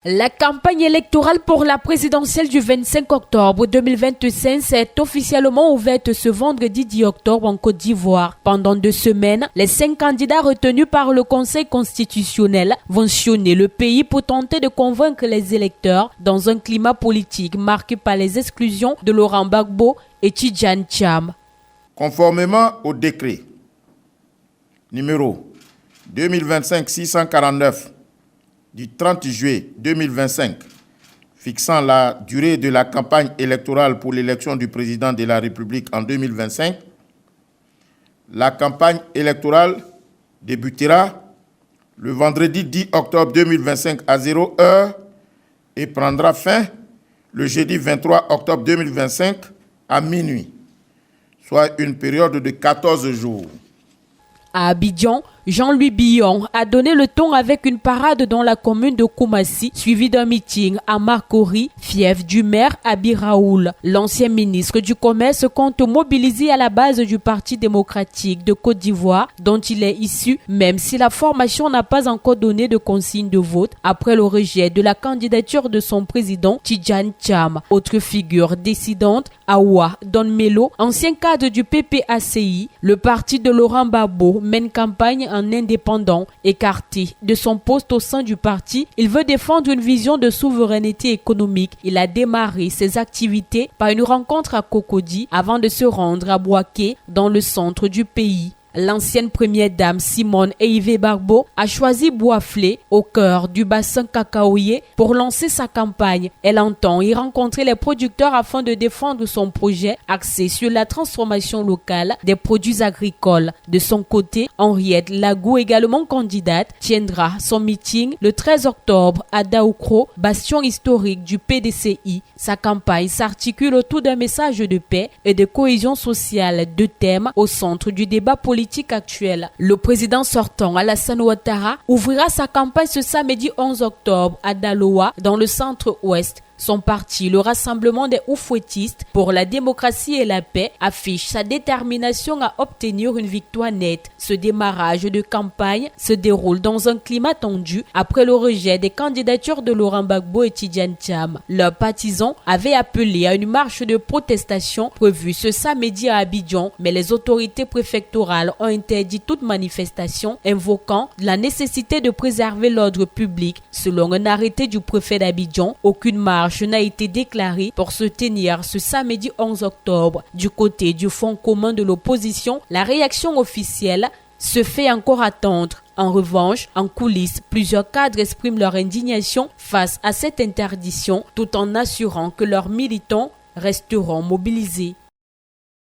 La campagne électorale pour la présidentielle du 25 octobre 2025 s'est officiellement ouverte ce vendredi 10 octobre en Côte d'Ivoire. Pendant 2 semaines, les 5 candidats retenus par le Conseil constitutionnel vont sillonner le pays pour tenter de convaincre les électeurs dans un climat politique marqué par les exclusions de Laurent Gbagbo et Tidjane Thiam. Conformément au décret numéro 2025-649 du 30 juillet 2025, fixant la durée de la campagne électorale pour l'élection du président de la République en 2025, la campagne électorale débutera le vendredi 10 octobre 2025 à 0h et prendra fin le jeudi 23 octobre 2025 à minuit, soit une période de 14 jours. À Abidjan, Jean-Louis Billon a donné le ton avec une parade dans la commune de Koumassi, suivie d'un meeting à Marcory, fief du maire Abi Raoul. L'ancien ministre du Commerce compte mobiliser à la base du Parti démocratique de Côte d'Ivoire, dont il est issu, même si la formation n'a pas encore donné de consigne de vote après le rejet de la candidature de son président Tidjane Thiam. Autre figure décidante, Awa Don Melo, ancien cadre du PPACI, le parti de Laurent Gbagbo, mène campagne en indépendant. Écarté de son poste au sein du parti, il veut défendre une vision de souveraineté économique. Il a démarré ses activités par une rencontre à Cocody avant de se rendre à Bouaké, dans le centre du pays. L'ancienne première dame Simone Eivé Gbagbo a choisi Bouaflé, au cœur du bassin cacaoyer, pour lancer sa campagne. Elle entend y rencontrer les producteurs afin de défendre son projet axé sur la transformation locale des produits agricoles. De son côté, Henriette Lagou, également candidate, tiendra son meeting le 13 octobre à Daoukro, bastion historique du PDCI. Sa campagne s'articule autour d'un message de paix et de cohésion sociale, 2 thèmes au centre du débat politique actuel. Le président sortant, Alassane Ouattara, ouvrira sa campagne ce samedi 11 octobre à Daloa, dans le centre-ouest. Son parti, le Rassemblement des Oufouettistes pour la démocratie et la paix, affiche sa détermination à obtenir une victoire nette. Ce démarrage de campagne se déroule dans un climat tendu après le rejet des candidatures de Laurent Gbagbo et Tidjane Thiam. Leurs partisans avaient appelé à une marche de protestation prévue ce samedi à Abidjan, mais les autorités préfectorales ont interdit toute manifestation, invoquant la nécessité de préserver l'ordre public. Selon un arrêté du préfet d'Abidjan, aucune marche n'a été déclarée pour se tenir ce samedi 11 octobre. Du côté du Front commun de l'opposition, la réaction officielle se fait encore attendre. En revanche, en coulisses, plusieurs cadres expriment leur indignation face à cette interdiction, tout en assurant que leurs militants resteront mobilisés.